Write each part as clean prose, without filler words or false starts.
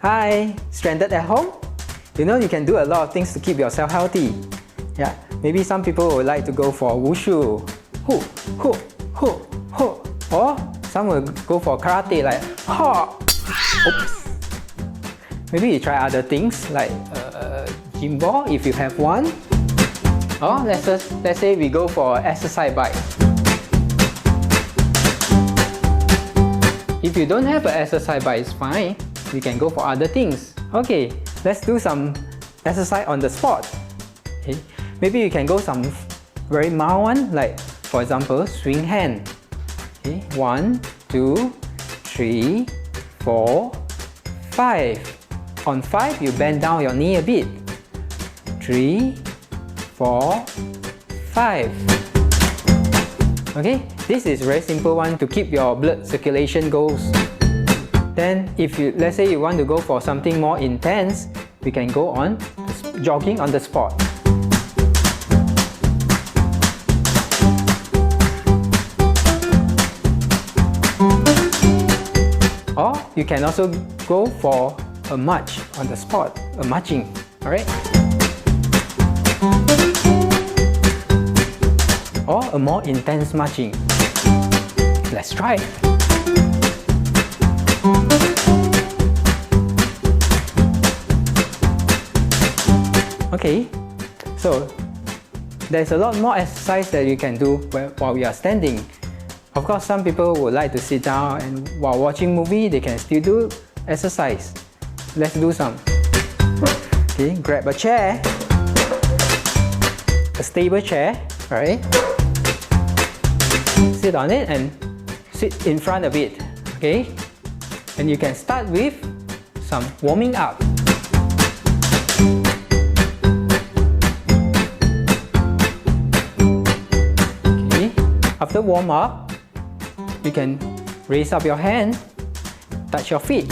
Hi, stranded at home? You know you can do a lot of things to keep yourself healthy. Yeah, maybe some people would like to go for wushu, hu, hu, hu, hu, or some will go for karate like ha. Oops. Maybe you try other things like gym ball if you have one. Or let's say we go for exercise bike. If you don't have an exercise bike, it's fine. We can go for other things. Okay, let's do some exercise on the spot. Okay, maybe you can go some very mild one, like for example, swing hand. Okay, 1, 2, 3, 4, 5. On 5, you bend down your knee a bit. 3, 4, 5. Okay, this is very simple one to keep your blood circulation goes. Then if you, let's say you want to go for something more intense, we can go on jogging on the spot. Or you can also go for a march on the spot, a marching, alright? Or a more intense marching. Let's try. Okay, so there's a lot more exercise that you can do while you are standing. Of course, some people would like to sit down and while watching movie, they can still do exercise. Let's do some. Okay, grab a chair, a stable chair, right? Sit on it and sit in front of it, okay? And you can start with some warming up. Okay, after warm up, you can raise up your hand, touch your feet.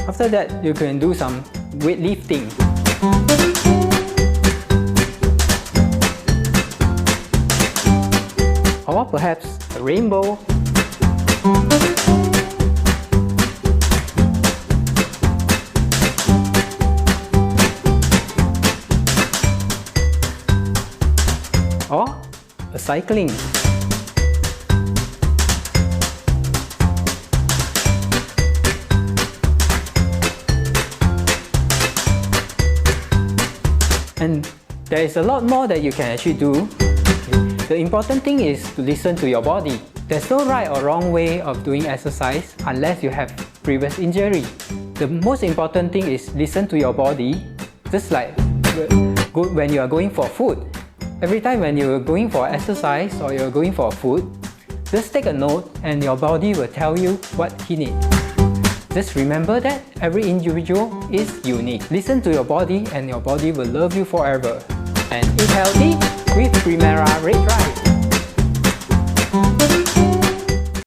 After that, you can do some weightlifting. Or perhaps a rainbow. Or a cycling. And there is a lot more that you can actually do. The important thing is to listen to your body. There's no right or wrong way of doing exercise unless you have previous injury. The most important thing is listen to your body, just like when you are going for food. Every time when you're going for exercise or you're going for food, just take a note and your body will tell you what he needs. Just remember that every individual is unique. Listen to your body and your body will love you forever. And eat healthy with Primera Red Rice.